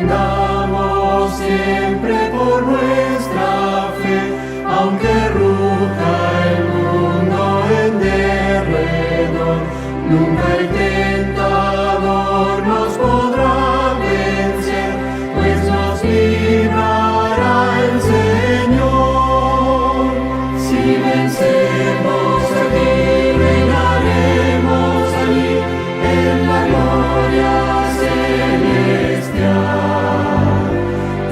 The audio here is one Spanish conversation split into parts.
mantengamos siempre por nuestra fe, aunque ruja el mundo en derredor, nunca el tentador nos podrá vencer, pues nos librará el Señor. Si vencemos aquí, reinaremos allí en la gloria celestial.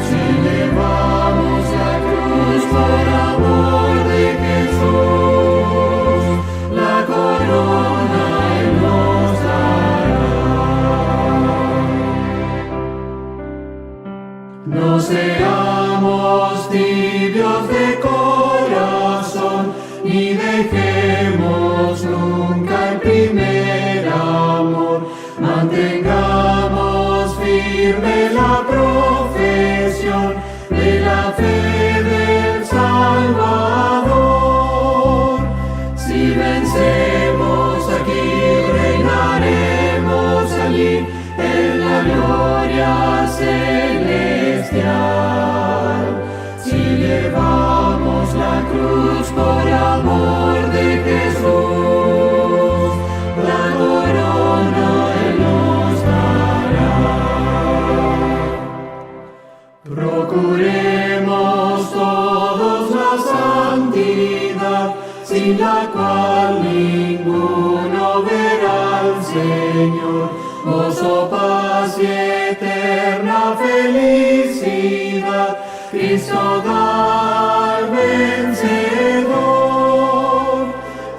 Si llevamos la cruz por amor de Jesús, la corona Él nos dará. No seamos tibios de corazón, ni dejemos nunca el primer amor. Mantengamos firme la profesión de la fe del Salvador. Si vencemos aquí, reinaremos allí en la gloria celestial. Si llevamos la cruz por amor de Jesús, la corona Él nos dará. Procuremos todos la santidad, sin la cual ninguno verá al Señor. Gozo, paz y eterna felicidad, Cristo da al vencedor.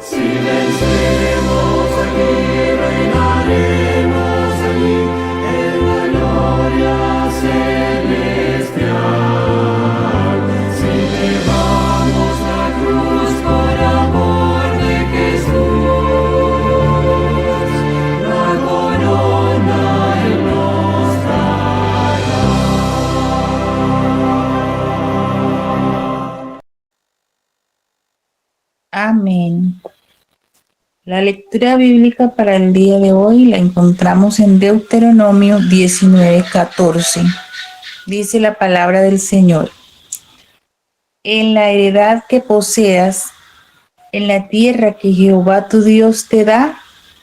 Si vencemos aquí, reinaremos allí en la gloria celestial. Si llevamos la cruz por amor de Jesús, la corona Él nos dará. Amén. La lectura bíblica para el día de hoy la encontramos en Deuteronomio 19:14. Dice la palabra del Señor: en la heredad que poseas, en la tierra que Jehová tu Dios te da,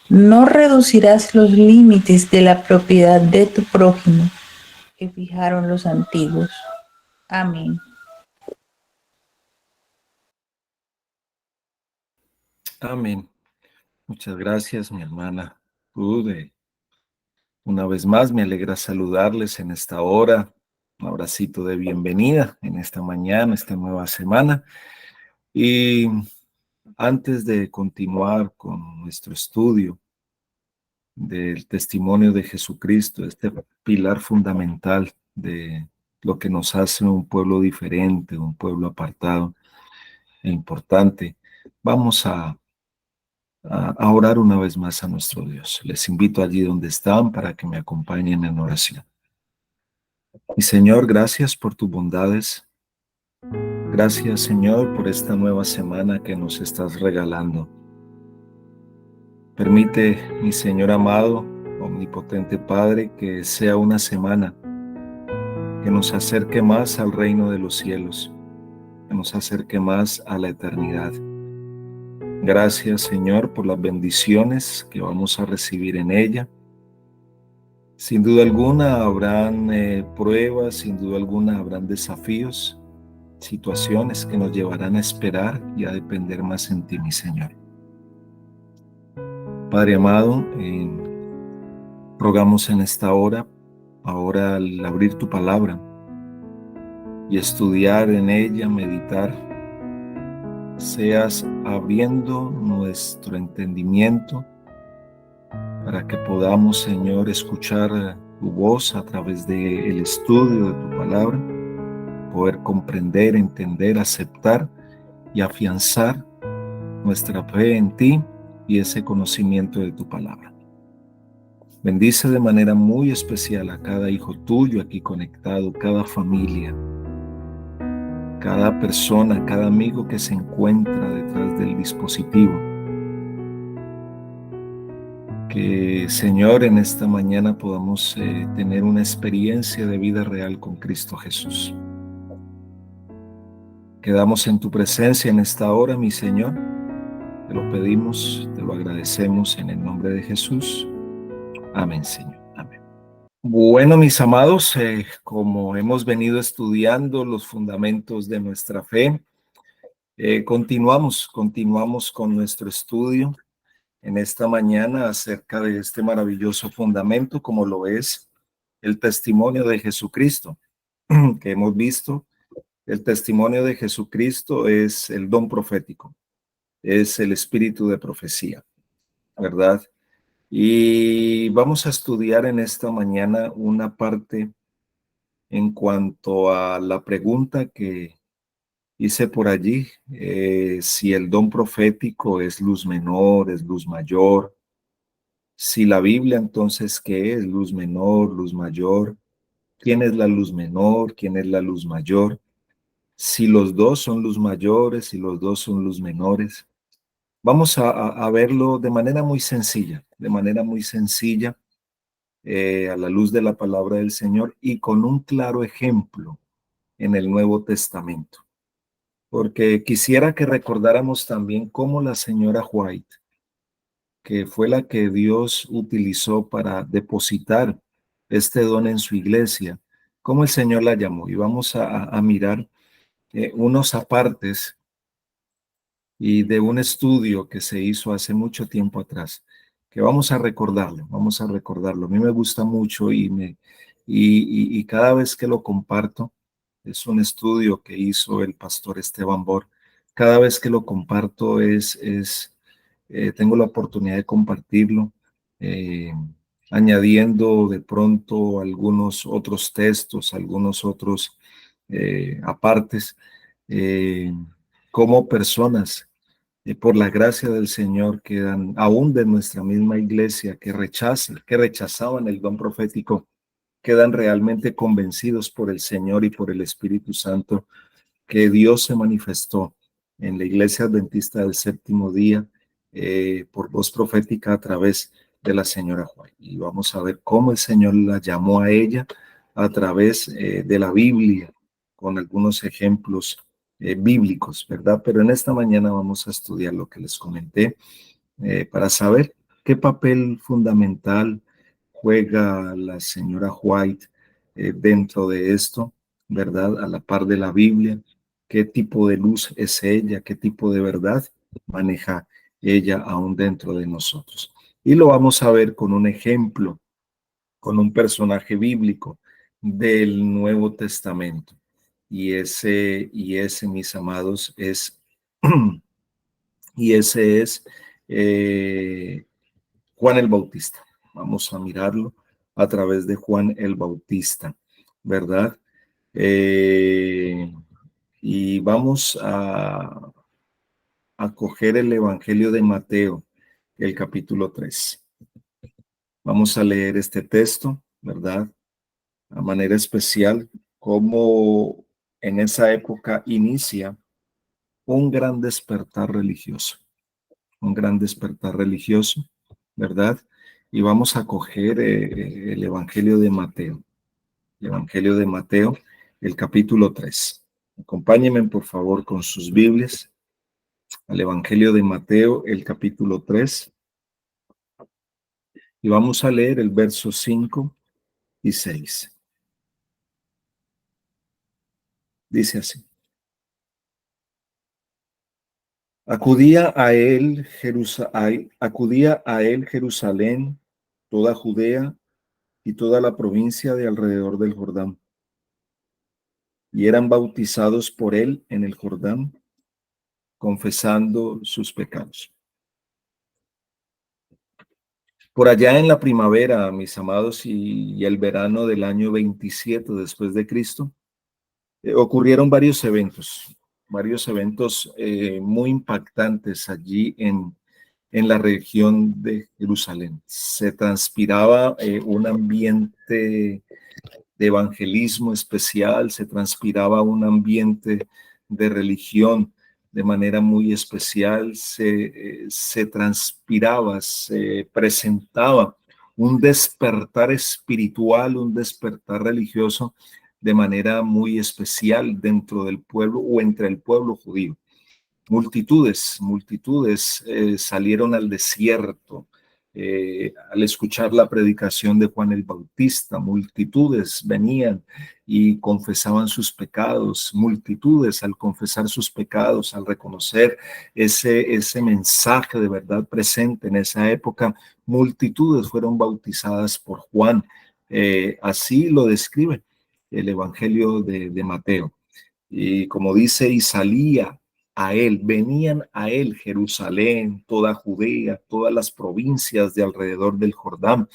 no reducirás los límites de la propiedad de tu prójimo, que fijaron los antiguos. Amén. Amén. Muchas gracias, mi hermana Ruth. Una vez más, me alegra saludarles en esta hora. Un abracito de bienvenida en esta mañana, esta nueva semana. Y antes de continuar con nuestro estudio del testimonio de Jesucristo, este pilar fundamental de lo que nos hace un pueblo diferente, un pueblo apartado e importante, vamos a orar una vez más a nuestro Dios. Les invito allí donde están para que me acompañen en oración. Mi Señor, gracias por tus bondades. Gracias, Señor, por esta nueva semana que nos estás regalando. Permite, mi Señor amado, omnipotente Padre, que sea una semana que nos acerque más al reino de los cielos, que nos acerque más a la eternidad. Gracias, Señor, por las bendiciones que vamos a recibir en ella. Sin duda alguna habrán pruebas, sin duda alguna habrán desafíos, situaciones que nos llevarán a esperar y a depender más en ti, mi Señor. Padre amado, rogamos en esta hora, ahora al abrir tu palabra y estudiar en ella, meditar, seas abriendo nuestro entendimiento para que podamos, Señor, escuchar tu voz a través del estudio de tu palabra, poder comprender, entender, aceptar y afianzar nuestra fe en ti y ese conocimiento de tu palabra. Bendice de manera muy especial a cada hijo tuyo aquí conectado, cada familia, cada persona, cada amigo que se encuentra detrás del dispositivo. Que, Señor, en esta mañana podamos tener una experiencia de vida real con Cristo Jesús. Quedamos en tu presencia en esta hora, mi Señor. Te lo pedimos, te lo agradecemos en el nombre de Jesús. Amén, Señor. Amén. Bueno, mis amados, como hemos venido estudiando los fundamentos de nuestra fe, continuamos con nuestro estudio en esta mañana acerca de este maravilloso fundamento, como lo es el testimonio de Jesucristo, que hemos visto. El testimonio de Jesucristo es el don profético, es el espíritu de profecía, ¿verdad? Y vamos a estudiar en esta mañana una parte en cuanto a la pregunta que hice por allí, si el don profético es luz menor, es luz mayor. Si la Biblia, entonces, ¿qué es? Luz menor, luz mayor. ¿Quién es la luz menor? ¿Quién es la luz mayor? Si los dos son luz mayores, si los dos son luz menores. Vamos a verlo de manera muy sencilla, a la luz de la palabra del Señor y con un claro ejemplo en el Nuevo Testamento. Porque quisiera que recordáramos también cómo la señora White, que fue la que Dios utilizó para depositar este don en su iglesia, cómo el Señor la llamó. Y vamos a mirar unos apartes y de un estudio que se hizo hace mucho tiempo atrás, que vamos a recordarlo. A mí me gusta mucho y cada vez que lo comparto, es un estudio que hizo el pastor Esteban Bor. Cada vez que lo comparto tengo la oportunidad de compartirlo, eh, añadiendo de pronto algunos otros textos, algunos otros apartes, eh, como personas, por la gracia del Señor, quedan aún de nuestra misma iglesia que rechazaban el don profético, quedan realmente convencidos por el Señor y por el Espíritu Santo que Dios se manifestó en la iglesia adventista del séptimo día por voz profética a través de la señora White. Y vamos a ver cómo el Señor la llamó a ella a través de la Biblia, con algunos ejemplos bíblicos, ¿verdad? Pero en esta mañana vamos a estudiar lo que les comenté para saber qué papel fundamental juega la señora White dentro de esto, ¿verdad? A la par de la Biblia, qué tipo de luz es ella, qué tipo de verdad maneja ella aún dentro de nosotros. Y lo vamos a ver con un ejemplo, con un personaje bíblico del Nuevo Testamento. Y ese, mis amados, es Juan el Bautista. Vamos a mirarlo a través de Juan el Bautista, ¿verdad? Y vamos a coger el Evangelio de Mateo, el capítulo 3. Vamos a leer este texto, ¿verdad? A manera especial, como en esa época inicia un gran despertar religioso, ¿verdad? Y vamos a coger el Evangelio de Mateo, el capítulo 3. Acompáñenme, por favor, con sus Biblias al Evangelio de Mateo, el capítulo 3, y vamos a leer el verso 5 y 6. Dice así: acudía a él Jerusalén, toda Judea y toda la provincia de alrededor del Jordán, y eran bautizados por él en el Jordán, confesando sus pecados. Por allá en la primavera, mis amados, y el verano del año 27 después de Cristo, ocurrieron varios eventos muy impactantes allí en la región de Jerusalén. Se transpiraba un ambiente de evangelismo especial, se transpiraba un ambiente de religión de manera muy especial, se transpiraba, se presentaba un despertar espiritual, un despertar religioso de manera muy especial dentro del pueblo o entre el pueblo judío. Multitudes salieron al desierto al escuchar la predicación de Juan el Bautista. Multitudes venían y confesaban sus pecados. Multitudes al confesar sus pecados, al reconocer ese mensaje de verdad presente en esa época, multitudes fueron bautizadas por Juan. Así lo describe el Evangelio de Mateo. Y como dice, y salía a él, venían a él Jerusalén, toda Judea, todas las provincias de alrededor del Jordán.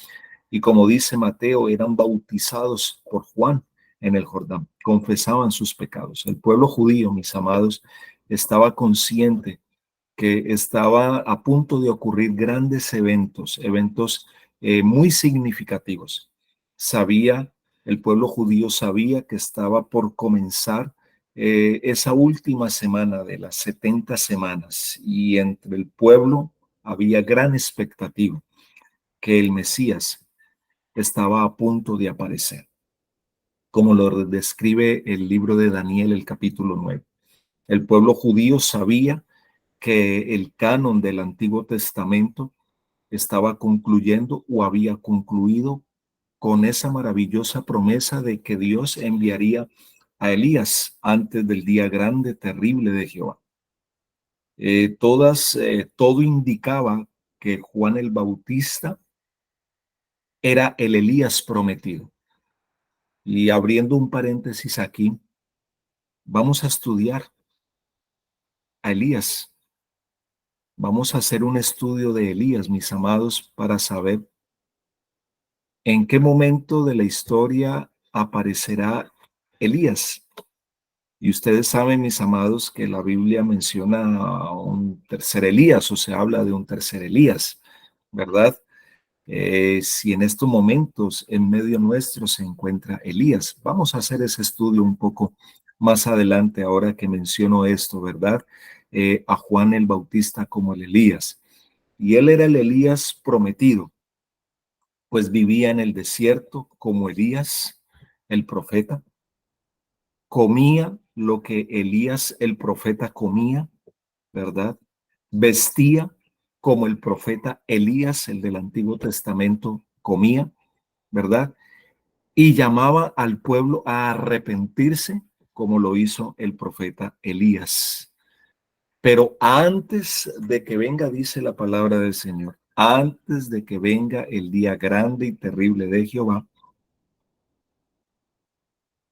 Y como dice Mateo, eran bautizados por Juan en el Jordán, confesaban sus pecados. El pueblo judío, mis amados, estaba consciente que estaba a punto de ocurrir grandes eventos muy significativos. El pueblo judío sabía que estaba por comenzar esa última semana de las 70 semanas y entre el pueblo había gran expectativa que el Mesías estaba a punto de aparecer, como lo describe el libro de Daniel, el capítulo 9. El pueblo judío sabía que el canon del Antiguo Testamento estaba concluyendo o había concluido con esa maravillosa promesa de que Dios enviaría a Elías antes del día grande, terrible de Jehová. Todo indicaba que Juan el Bautista era el Elías prometido. Y abriendo un paréntesis aquí, vamos a estudiar a Elías. Vamos a hacer un estudio de Elías, mis amados, para saber en qué momento de la historia aparecerá Elías. Y ustedes saben, mis amados, que la Biblia menciona a un tercer Elías, o se habla de un tercer Elías, ¿verdad? Si en estos momentos en medio nuestro se encuentra Elías, vamos a hacer ese estudio un poco más adelante, ahora que menciono esto, ¿verdad? A Juan el Bautista como el Elías. Y él era el Elías prometido, pues vivía en el desierto como Elías, el profeta, comía lo que Elías, el profeta, comía, ¿verdad? Vestía como el profeta Elías, el del Antiguo Testamento, comía, ¿verdad? Y llamaba al pueblo a arrepentirse como lo hizo el profeta Elías. Pero antes de que venga, dice la palabra del Señor, antes de que venga el día grande y terrible de Jehová,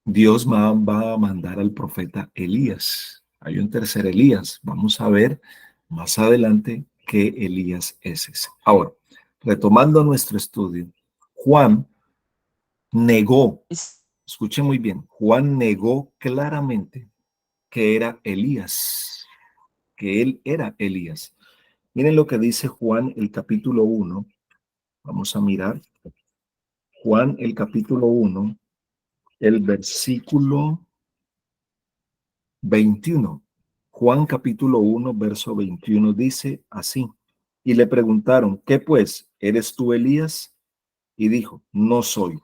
Dios va a mandar al profeta Elías. Hay un tercer Elías. Vamos a ver más adelante qué Elías es ese. Ahora, retomando nuestro estudio, Juan negó, escuche muy bien, Juan negó claramente que era Elías, que él era Elías. Miren lo que dice Juan el capítulo 1. Vamos a mirar. Juan el capítulo 1, el versículo 21. Juan capítulo 1, verso 21 dice así. Y le preguntaron, ¿qué pues? ¿Eres tú Elías? Y dijo, no soy,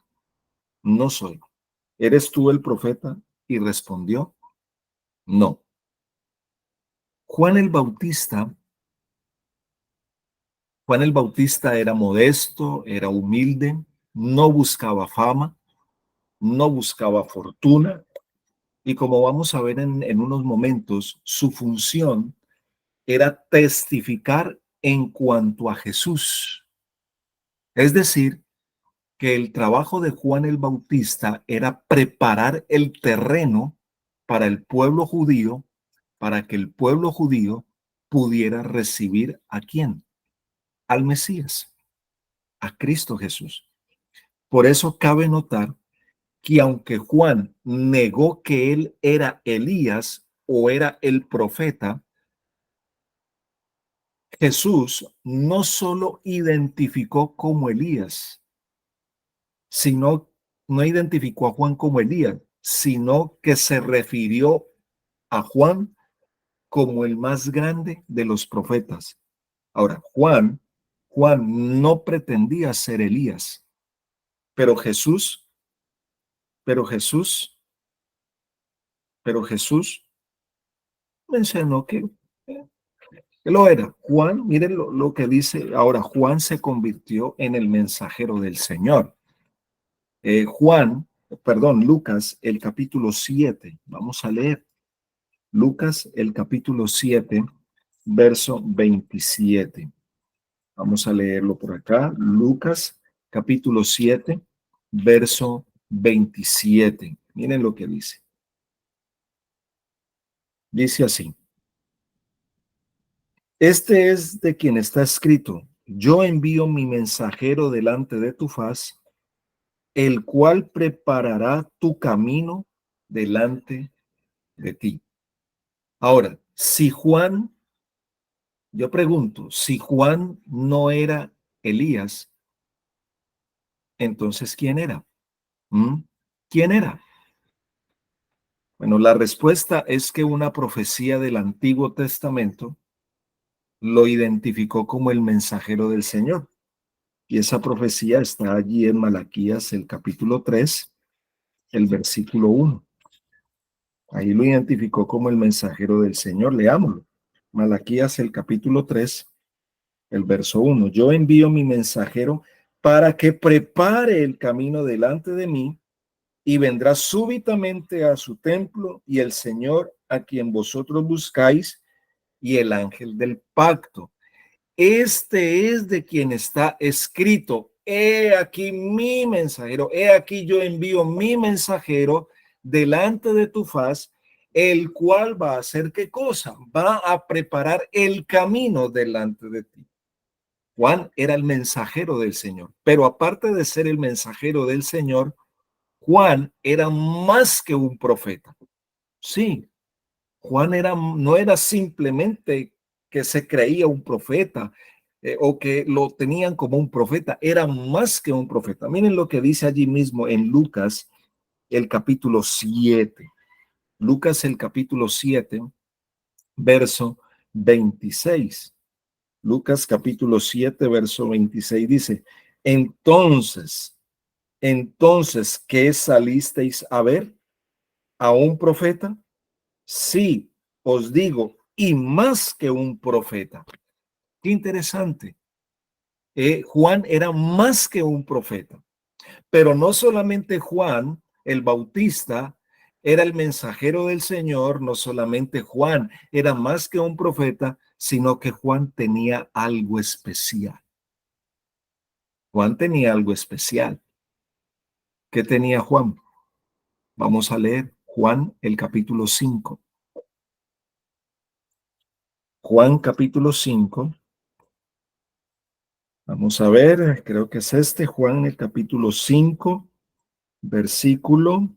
no soy. ¿Eres tú el profeta? Y respondió, no. Juan el Bautista, Juan el Bautista era modesto, era humilde, no buscaba fama, no buscaba fortuna. Y como vamos a ver en unos momentos, su función era testificar en cuanto a Jesús. Es decir, que el trabajo de Juan el Bautista era preparar el terreno para el pueblo judío, para que el pueblo judío pudiera recibir ¿a quién? Al Mesías, a Cristo Jesús. Por eso cabe notar que aunque Juan negó que él era Elías o era el profeta, Jesús no solo identificó como Elías, sino no identificó a Juan como Elías, sino que se refirió a Juan como el más grande de los profetas. Ahora, Juan no pretendía ser Elías, pero Jesús, pero Jesús, pero Jesús mencionó que lo era. Juan, miren lo que dice ahora, Juan se convirtió en el mensajero del Señor. Lucas, el capítulo 7, vamos a leer. Lucas, el capítulo 7, verso 27. Vamos a leerlo por acá. Lucas, capítulo 7, verso 27. Miren lo que dice. Dice así. Este es de quien está escrito: yo envío mi mensajero delante de tu faz, el cual preparará tu camino delante de ti. Ahora, yo pregunto, si Juan no era Elías, entonces ¿quién era? ¿Quién era? Bueno, la respuesta es que una profecía del Antiguo Testamento lo identificó como el mensajero del Señor. Y esa profecía está allí en Malaquías, el capítulo 3, el versículo 1. Ahí lo identificó como el mensajero del Señor. Leámoslo. Malaquías, el capítulo 3, el verso 1. Yo envío mi mensajero para que prepare el camino delante de mí, y vendrá súbitamente a su templo, y el Señor a quien vosotros buscáis, y el ángel del pacto. Este es de quien está escrito: he aquí mi mensajero, he aquí yo envío mi mensajero delante de tu faz, el cual va a hacer ¿qué cosa? Va a preparar el camino delante de ti. Juan era el mensajero del Señor, pero aparte de ser el mensajero del Señor, Juan era más que un profeta. Sí, Juan no era simplemente que se creía un profeta o que lo tenían como un profeta, era más que un profeta. Miren lo que dice allí mismo en Lucas, el capítulo 7. Lucas, el capítulo 7, verso 26. Lucas, capítulo 7, verso 26 dice: entonces, ¿qué salisteis a ver? ¿A un profeta? Sí, os digo, y más que un profeta. Qué interesante. Juan era más que un profeta, pero no solamente Juan el Bautista era el mensajero del Señor, no solamente Juan era más que un profeta, sino que Juan tenía algo especial. Juan tenía algo especial. ¿Qué tenía Juan? Vamos a leer Juan el capítulo 5. Juan capítulo 5. Vamos a ver, creo que es Juan el capítulo 5, versículo.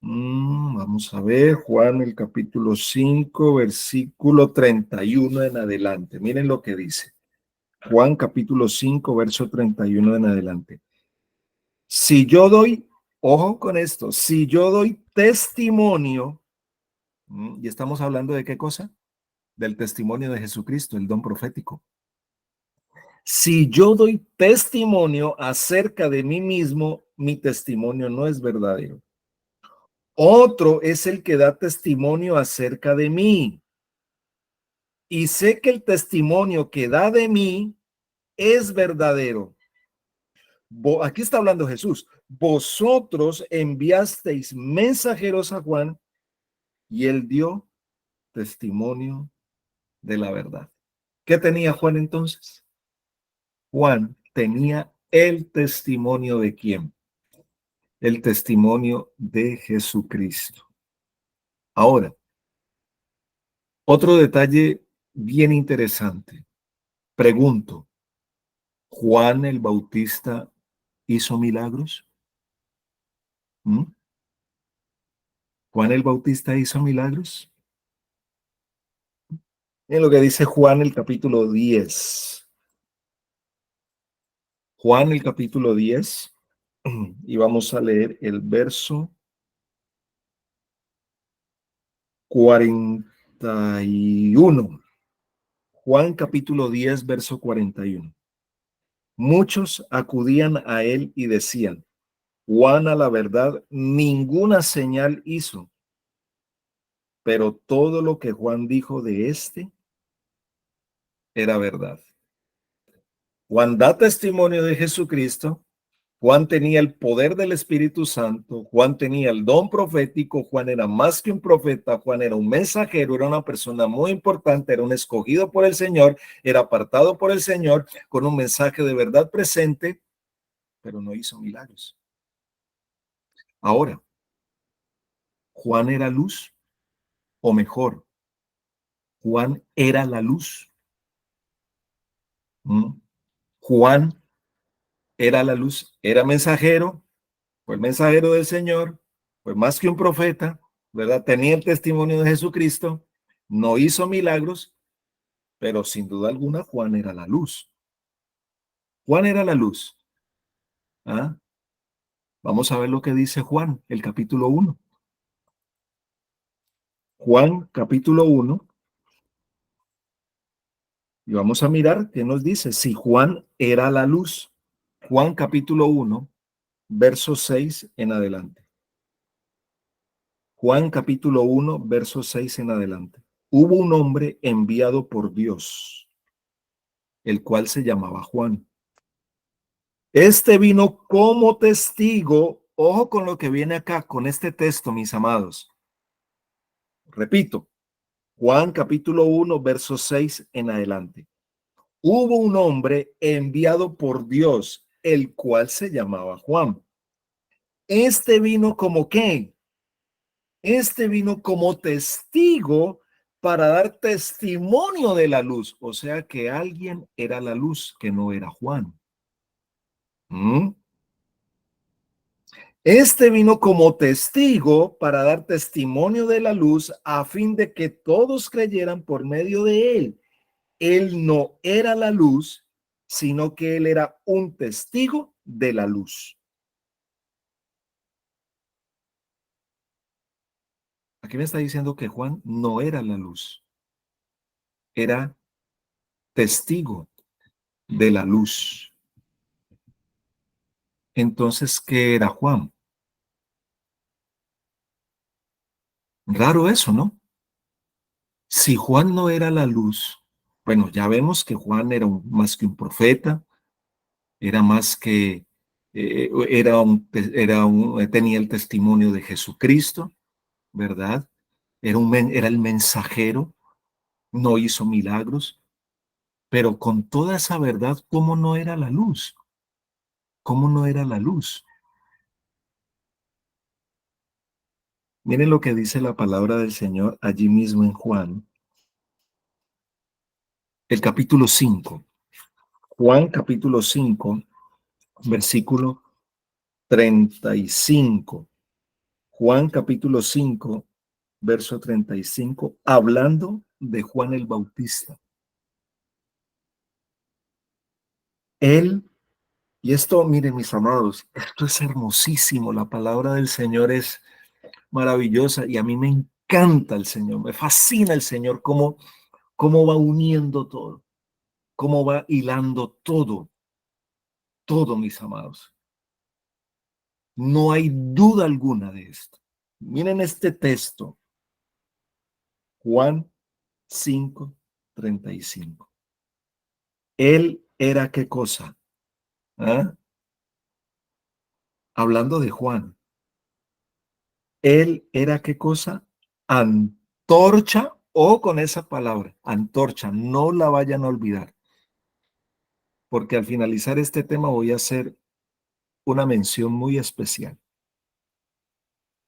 Vamos a ver, Juan el capítulo 5, versículo 31 en adelante. Miren lo que dice. Juan capítulo 5, verso 31 en adelante. Si yo doy, ojo con esto, si yo doy testimonio, y estamos hablando de qué cosa? Del testimonio de Jesucristo, el don profético. Si yo doy testimonio acerca de mí mismo, mi testimonio no es verdadero. Otro es el que da testimonio acerca de mí. Y sé que el testimonio que da de mí es verdadero. Aquí está hablando Jesús. Vosotros enviasteis mensajeros a Juan y él dio testimonio de la verdad. ¿Qué tenía Juan entonces? Juan tenía el testimonio de ¿quién? El testimonio de Jesucristo. Ahora, otro detalle bien interesante. Pregunto, ¿Juan el Bautista hizo milagros? ¿Juan el Bautista hizo milagros? Es lo que dice Juan el capítulo 10. Juan el capítulo 10, y vamos a leer el verso 40 41. Juan capítulo 10, verso 41. Muchos acudían a él y decían: Juan, a la verdad, ninguna señal hizo, pero todo lo que Juan dijo de éste era verdad. Juan da testimonio de Jesucristo. Juan tenía el poder del Espíritu Santo, Juan tenía el don profético, Juan era más que un profeta, Juan era un mensajero, era una persona muy importante, era un escogido por el Señor, era apartado por el Señor, con un mensaje de verdad presente, pero no hizo milagros. Ahora, ¿Juan era luz? O mejor, Juan era la luz. Juan era la luz, era mensajero, fue el mensajero del Señor, fue más que un profeta, ¿verdad? Tenía el testimonio de Jesucristo, no hizo milagros, pero sin duda alguna Juan era la luz. Juan era la luz. ¿Ah? Vamos a ver lo que dice Juan, el capítulo 1. Juan, capítulo 1, y vamos a mirar qué nos dice. Si Juan era la luz. Juan, capítulo 1, verso 6 en adelante. Juan, capítulo 1, verso 6 en adelante. Hubo un hombre enviado por Dios, el cual se llamaba Juan. Este vino como testigo. Ojo con lo que viene acá, con este texto, mis amados. Repito, Juan capítulo 1, verso 6 en adelante. Hubo un hombre enviado por Dios, el cual se llamaba Juan. Este vino como ¿qué? Este vino como testigo para dar testimonio de la luz. O sea que alguien era la luz, que no era Juan. Este vino como testigo para dar testimonio de la luz a fin de que todos creyeran por medio de él. Él no era la luz, sino que él era un testigo de la luz. Aquí me está diciendo que Juan no era la luz, era testigo de la luz. Entonces, ¿qué era Juan? Raro eso, ¿no? Si Juan no era la luz, bueno, ya vemos que Juan era más que un profeta, era más que, tenía el testimonio de Jesucristo, ¿verdad? Era el mensajero, no hizo milagros, pero con toda esa verdad, ¿cómo no era la luz? ¿Cómo no era la luz? Miren lo que dice la palabra del Señor allí mismo en Juan, el capítulo 5. Juan capítulo 5, versículo 35. Juan capítulo 5, verso 35, hablando de Juan el Bautista. Él, y esto, miren mis amados, esto es hermosísimo, la palabra del Señor es maravillosa y a mí me encanta el Señor, me fascina el Señor, cómo va uniendo todo, cómo va hilando todo, mis amados. No hay duda alguna de esto. Miren este texto, Juan 5, 35. Él era qué cosa. ¿Ah? Hablando de Juan, él era qué cosa, antorcha, o con esa palabra, antorcha, no la vayan a olvidar, porque al finalizar este tema voy a hacer una mención muy especial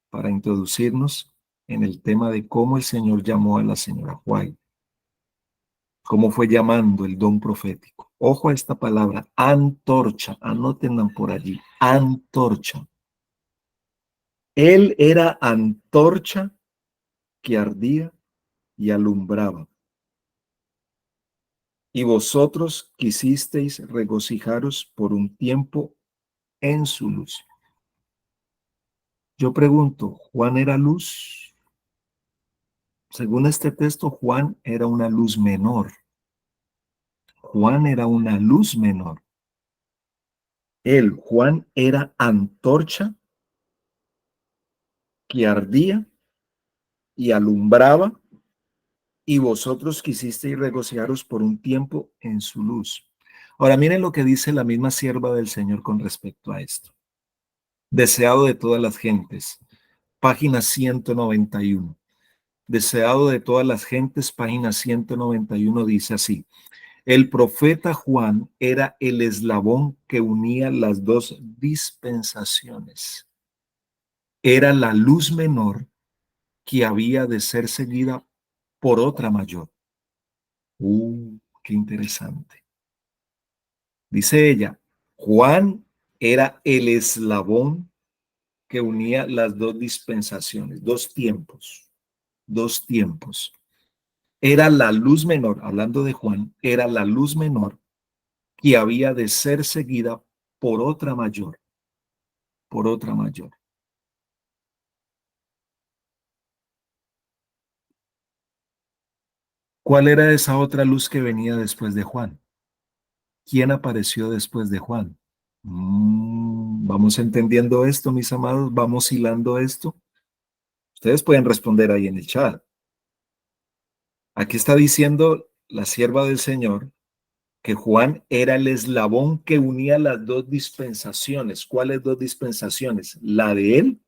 para introducirnos en el tema de cómo el Señor llamó a la señora White, cómo fue llamando el don profético. Ojo a esta palabra, antorcha, anótenla por allí, antorcha. Él era antorcha que ardía y alumbraba. Y vosotros quisisteis regocijaros por un tiempo en su luz. Yo pregunto, ¿Juan era luz? Según este texto, Juan era una luz menor. Juan era una luz menor. Él, Juan, era antorcha que ardía y alumbraba, y vosotros quisisteis regocijaros por un tiempo en su luz. Ahora miren lo que dice la misma sierva del Señor con respecto a esto. Deseado de todas las gentes, página 191. Deseado de todas las gentes, página 191 dice así: el profeta Juan era el eslabón que unía las dos dispensaciones. Era la luz menor que había de ser seguida por otra mayor. Qué interesante. Dice ella, Juan era el eslabón que unía las dos dispensaciones, dos tiempos, dos tiempos. Era la luz menor, hablando de Juan, era la luz menor que había de ser seguida por otra mayor, por otra mayor. ¿Cuál era esa otra luz que venía después de Juan? ¿Quién apareció después de Juan? Vamos entendiendo esto, mis amados, vamos hilando esto. Ustedes pueden responder ahí en el chat. Aquí está diciendo la sierva del Señor que Juan era el eslabón que unía las dos dispensaciones. ¿Cuáles dos dispensaciones? La de él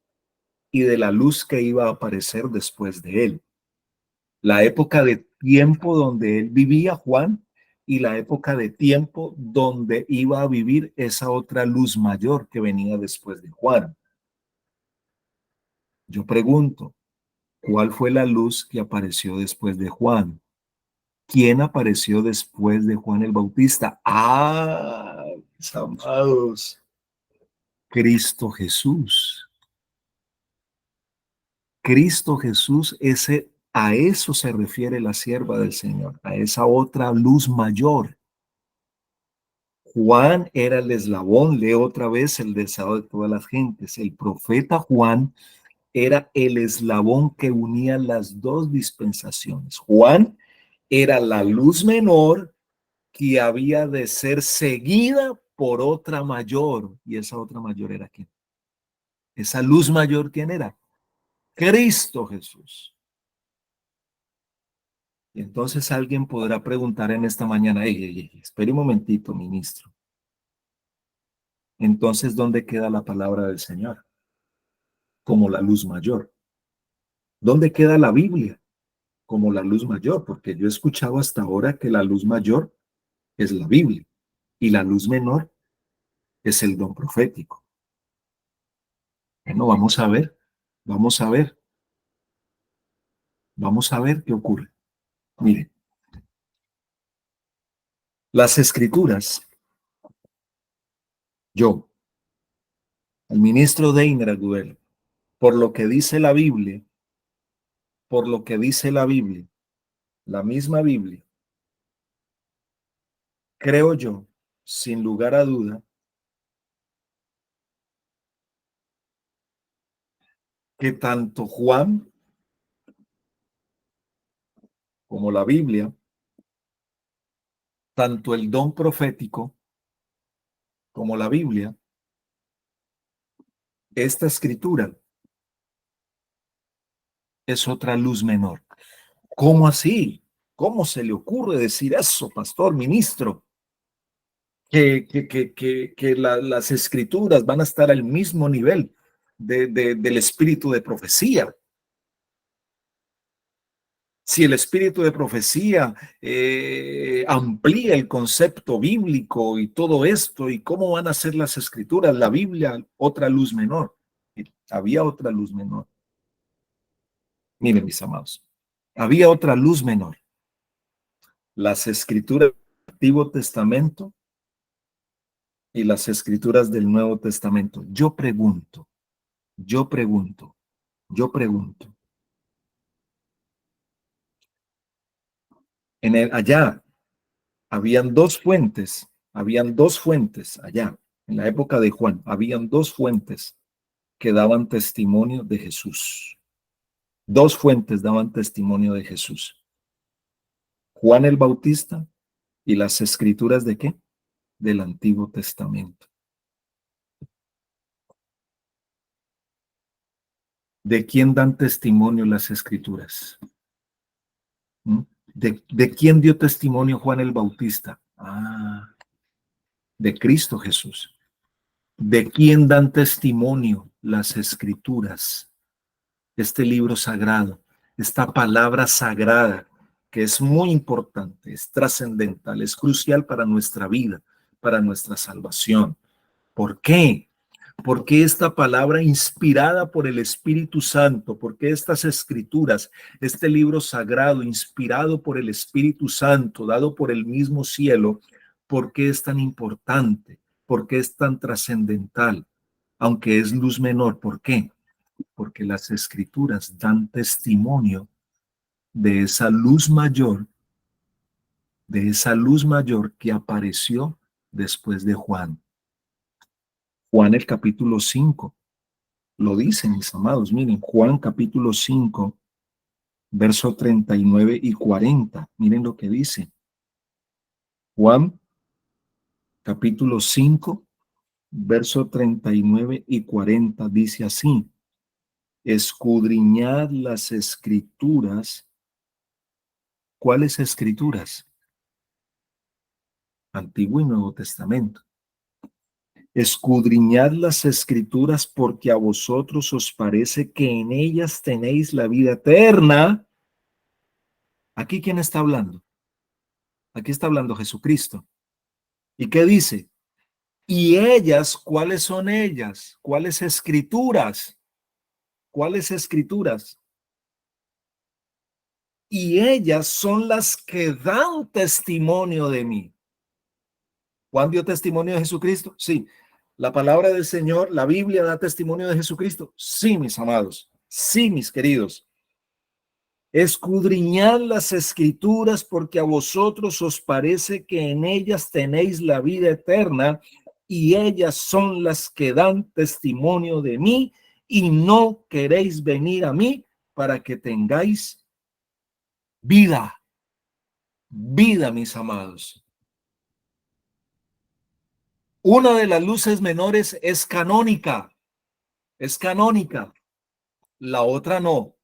y de la luz que iba a aparecer después de él. La época de tiempo donde él vivía, Juan, y la época de tiempo donde iba a vivir esa otra luz mayor que venía después de Juan. Yo pregunto, ¿cuál fue la luz que apareció después de Juan? ¿Quién apareció después de Juan el Bautista? Mis amados, Cristo Jesús. Cristo Jesús, a eso se refiere la sierva del Señor, a esa otra luz mayor. Juan era el eslabón, lee otra vez el deseado de todas las gentes. El profeta Juan era el eslabón que unía las dos dispensaciones. Juan era la luz menor que había de ser seguida por otra mayor. ¿Y esa otra mayor era quién? Esa luz mayor, ¿quién era? Cristo Jesús. Y entonces alguien podrá preguntar en esta mañana, espere un momentito, ministro. Entonces, ¿dónde queda la palabra del Señor? Como la luz mayor. ¿Dónde queda la Biblia? Como la luz mayor, porque yo he escuchado hasta ahora que la luz mayor es la Biblia y la luz menor es el don profético. Bueno, vamos a ver, vamos a ver, vamos a ver qué ocurre. Mire, las escrituras, yo, el ministro Deiner Agudelo, por lo que dice la Biblia, por lo que dice la Biblia, la misma Biblia, creo yo, sin lugar a duda, que tanto Juan como la Biblia, tanto el don profético como la Biblia, esta escritura es otra luz menor. ¿Cómo así? ¿Cómo se le ocurre decir eso, pastor, ministro? Que las escrituras van a estar al mismo nivel del espíritu de profecía. Si el espíritu de profecía amplía el concepto bíblico y todo esto, ¿y cómo van a ser las escrituras? La Biblia, otra luz menor. Había otra luz menor. Miren, mis amados, había otra luz menor. Las escrituras del Antiguo Testamento y las escrituras del Nuevo Testamento. Yo pregunto, yo pregunto, yo pregunto. Allá habían dos fuentes allá, en la época de Juan, habían dos fuentes que daban testimonio de Jesús. Dos fuentes daban testimonio de Jesús. Juan el Bautista y las escrituras ¿de qué? Del Antiguo Testamento. ¿De quién dan testimonio las escrituras? ¿Mm? ¿De quién dio testimonio Juan el Bautista? De Cristo Jesús. ¿De quién dan testimonio las escrituras? Este libro sagrado, esta palabra sagrada, que es muy importante, es trascendental, es crucial para nuestra vida, para nuestra salvación. ¿Por qué? Porque esta palabra inspirada por el Espíritu Santo, porque estas escrituras, este libro sagrado inspirado por el Espíritu Santo, dado por el mismo cielo, ¿por qué es tan importante? ¿Por qué es tan trascendental? Aunque es luz menor, ¿por qué? Porque las escrituras dan testimonio de esa luz mayor, que apareció después de Juan. Juan el capítulo 5 lo dice, mis amados. Miren, Juan capítulo 5, verso 39 y 40. Miren lo que dice. Juan capítulo 5, verso 39 y 40 dice así: escudriñad las escrituras. ¿Cuáles escrituras? Antiguo y Nuevo Testamento. Escudriñad las escrituras porque a vosotros os parece que en ellas tenéis la vida eterna. ¿Aquí quién está hablando? Aquí está hablando Jesucristo. ¿Y qué dice? Y ellas, ¿cuáles son ellas? ¿Cuáles escrituras? ¿Cuáles escrituras? Y ellas son las que dan testimonio de mí. ¿Juan dio testimonio de Jesucristo? Sí. ¿La palabra del Señor, la Biblia, da testimonio de Jesucristo? Sí, mis amados. Sí, mis queridos. Escudriñad las escrituras porque a vosotros os parece que en ellas tenéis la vida eterna y ellas son las que dan testimonio de mí y no queréis venir a mí para que tengáis vida. Vida, mis amados. Una de las luces menores es canónica. Es canónica. La otra no.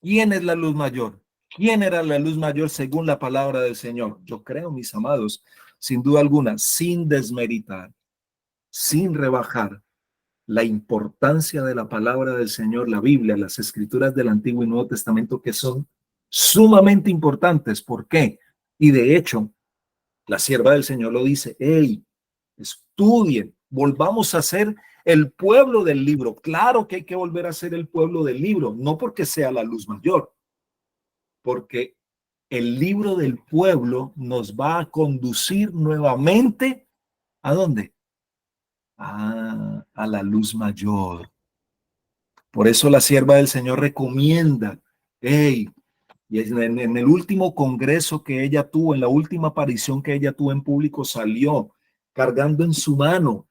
¿Quién es la luz mayor? ¿Quién era la luz mayor según la palabra del Señor? Yo creo, mis amados, sin duda alguna, sin desmeritar, sin rebajar la importancia de la palabra del Señor, la Biblia, las escrituras del Antiguo y Nuevo Testamento, que son sumamente importantes. ¿Por qué? Y de hecho, la sierva del Señor lo dice: hey, estudien, volvamos a ser el pueblo del libro. Claro que hay que volver a ser el pueblo del libro, no porque sea la luz mayor, porque el libro del pueblo nos va a conducir nuevamente ¿a dónde? A la luz mayor. Por eso la sierva del Señor recomienda, hey, y en el último congreso que ella tuvo, en la última aparición que ella tuvo en público, salió cargando en su mano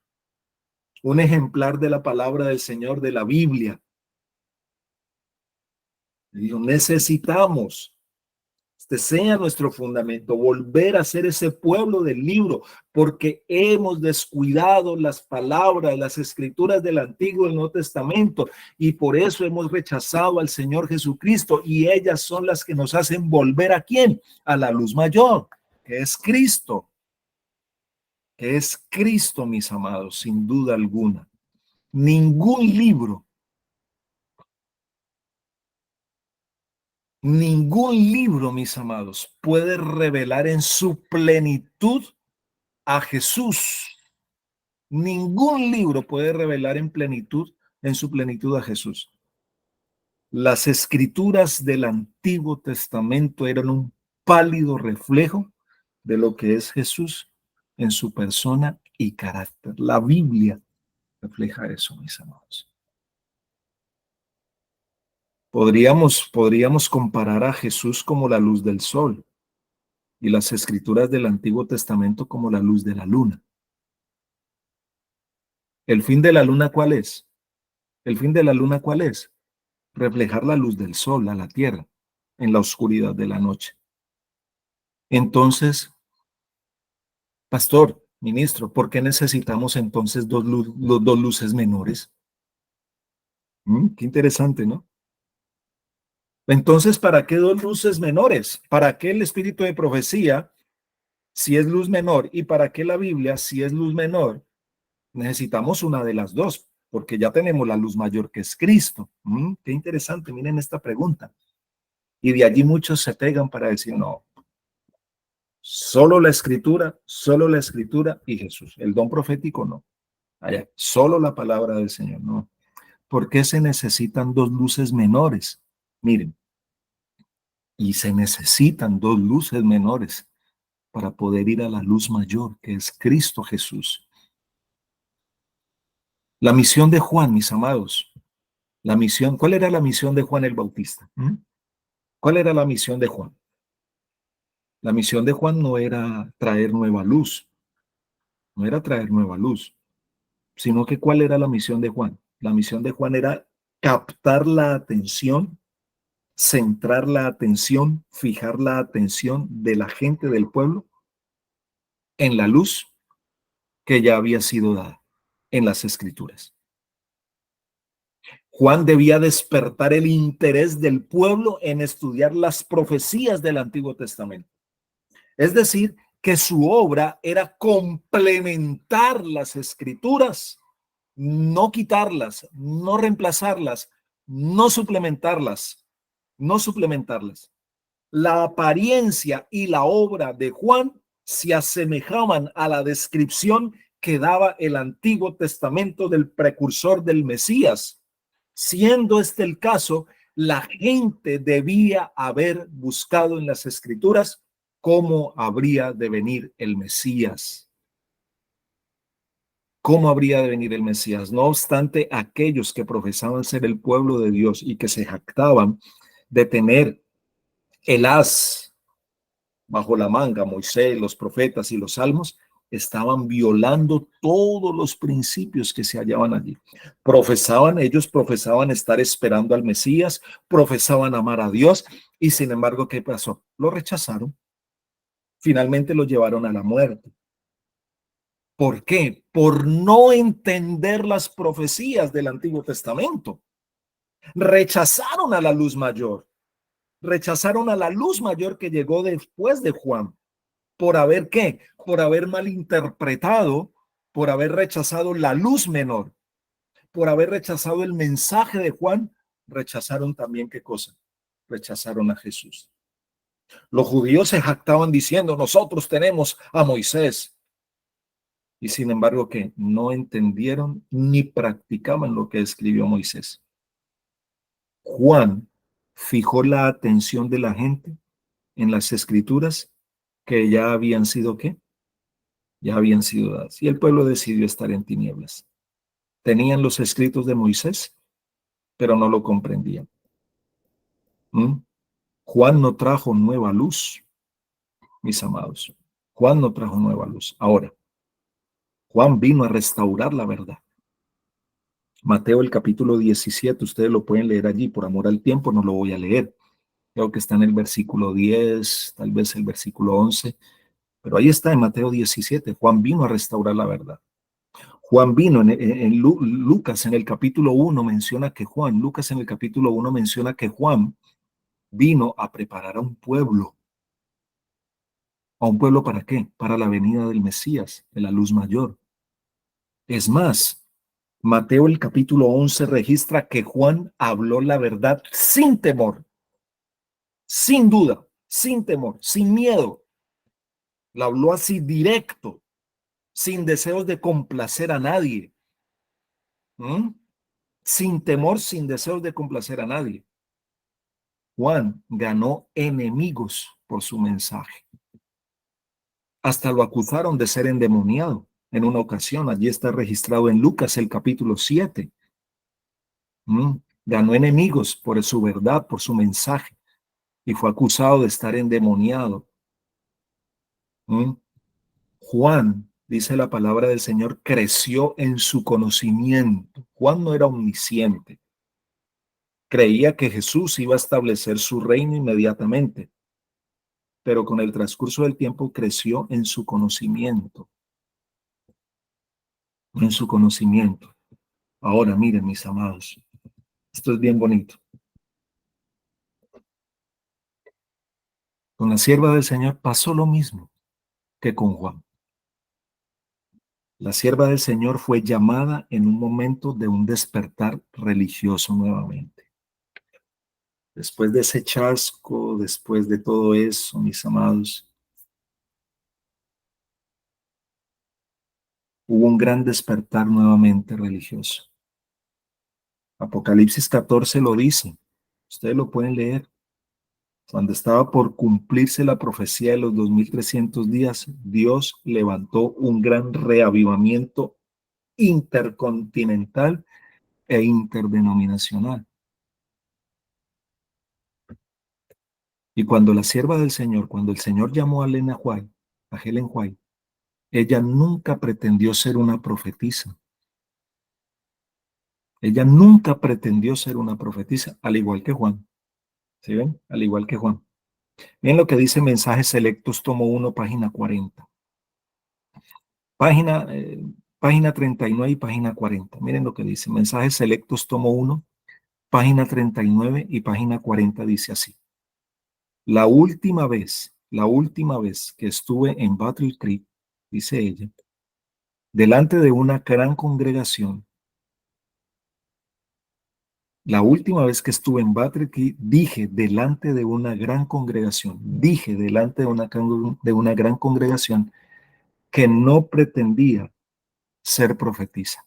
un ejemplar de la palabra del Señor, de la Biblia. Y dijo: necesitamos, este sea nuestro fundamento, volver a ser ese pueblo del libro, porque hemos descuidado las palabras, las escrituras del Antiguo y Nuevo Testamento, y por eso hemos rechazado al Señor Jesucristo, y ellas son las que nos hacen volver ¿a quién? A la luz mayor, que es Cristo. Que es Cristo, mis amados, sin duda alguna. Ningún libro, mis amados, puede revelar en su plenitud a Jesús. Ningún libro puede revelar en su plenitud a Jesús. Las escrituras del Antiguo Testamento eran un pálido reflejo de lo que es Jesús en su persona y carácter. La Biblia refleja eso, mis amados. Podríamos comparar a Jesús como la luz del sol y las escrituras del Antiguo Testamento como la luz de la luna. ¿El fin de la luna cuál es? ¿El fin de la luna cuál es? reflejar la luz del sol a la tierra en la oscuridad de la noche. Entonces, pastor, ministro, ¿por qué necesitamos entonces dos luces menores? Qué interesante, ¿no? Entonces, ¿para qué dos luces menores? ¿Para qué el espíritu de profecía si es luz menor? ¿Y para qué la Biblia si es luz menor? Necesitamos una de las dos, porque ya tenemos la luz mayor que es Cristo. Qué interesante, miren esta pregunta. Y de allí muchos se pegan para decir, no, solo la escritura y Jesús. El don profético no. Allá, solo la palabra del Señor, no. ¿Por qué se necesitan dos luces menores? Miren, y se necesitan dos luces menores para poder ir a la luz mayor, que es Cristo Jesús. La misión de Juan, mis amados, la misión, ¿cuál era la misión de Juan el Bautista? ¿Cuál era la misión de Juan? La misión de Juan no era traer nueva luz, no era traer nueva luz, sino que ¿cuál era la misión de Juan? La misión de Juan era captar la atención, centrar la atención, fijar la atención de la gente del pueblo en la luz que ya había sido dada en las Escrituras. Juan debía despertar el interés del pueblo en estudiar las profecías del Antiguo Testamento. Es decir, que su obra era complementar las Escrituras, no quitarlas, no reemplazarlas, no suplementarlas, no suplementarlas. La apariencia y la obra de Juan se asemejaban a la descripción que daba el Antiguo Testamento del precursor del Mesías. Siendo este el caso, la gente debía haber buscado en las Escrituras cómo habría de venir el Mesías. ¿Cómo habría de venir el Mesías? No obstante, aquellos que profesaban ser el pueblo de Dios y que se jactaban de tener el as bajo la manga, Moisés, los profetas y los salmos, estaban violando todos los principios que se hallaban allí. Ellos profesaban estar esperando al Mesías, profesaban amar a Dios y sin embargo, ¿qué pasó? Lo rechazaron. Finalmente lo llevaron a la muerte. ¿Por qué? Por no entender las profecías del Antiguo Testamento. Rechazaron a la luz mayor. Rechazaron a la luz mayor que llegó después de Juan. ¿Por haber qué? Por haber malinterpretado, por haber rechazado la luz menor, por haber rechazado el mensaje de Juan, rechazaron también ¿qué cosa? Rechazaron a Jesús. Los judíos se jactaban diciendo, nosotros tenemos a Moisés. Y sin embargo, que no entendieron ni practicaban lo que escribió Moisés. Juan fijó la atención de la gente en las escrituras que ya habían sido ¿qué? Ya habían sido dadas. Y el pueblo decidió estar en tinieblas. Tenían los escritos de Moisés, pero no lo comprendían. Juan no trajo nueva luz, mis amados. Juan no trajo nueva luz. Ahora, Juan vino a restaurar la verdad. Mateo el capítulo 17, ustedes lo pueden leer allí, por amor al tiempo no lo voy a leer. Creo que está en el versículo 10, tal vez el versículo 11, pero ahí está en Mateo 17. Juan vino a restaurar la verdad. Juan vino Lucas en el capítulo 1 menciona que Lucas en el capítulo 1 menciona que Juan vino a preparar a un pueblo. ¿A un pueblo para qué? Para la venida del Mesías, de la luz mayor. Es más, Mateo el capítulo 11 registra que Juan habló la verdad sin temor, sin duda, sin temor, sin miedo. La habló así directo, sin deseos de complacer a nadie. Sin temor, sin deseos de complacer a nadie. Juan ganó enemigos por su mensaje. Hasta lo acusaron de ser endemoniado en una ocasión. Allí está registrado en Lucas el capítulo 7. Ganó enemigos por su verdad, por su mensaje, y fue acusado de estar endemoniado. Juan, dice la palabra del Señor, creció en su conocimiento. Juan no era omnisciente. Creía que Jesús iba a establecer su reino inmediatamente, pero con el transcurso del tiempo creció en su conocimiento, en su conocimiento. Ahora, miren, mis amados, esto es bien bonito. Con la sierva del Señor pasó lo mismo que con Juan. La sierva del Señor fue llamada en un momento de un despertar religioso nuevamente. Después de ese chasco, después de todo eso, mis amados, hubo un gran despertar nuevamente religioso. Apocalipsis 14 lo dice. Ustedes lo pueden leer. Cuando estaba por cumplirse la profecía de los 2300 días, Dios levantó un gran reavivamiento intercontinental e interdenominacional. Y cuando la sierva del Señor, cuando el Señor llamó a Helen White, ella nunca pretendió ser una profetisa. Ella nunca pretendió ser una profetisa, al igual que Juan. ¿Sí ven? Al igual que Juan. Miren lo que dice Mensajes Selectos, tomo 1, página 40. Página, página 39 y página 40. Miren lo que dice. Mensajes Selectos, tomo 1, página 39 y página 40 dice así. La última vez que estuve en Battle Creek, dice ella, delante de una gran congregación, la última vez que estuve en Battle Creek, dije delante de una gran congregación, gran congregación que no pretendía ser profetisa.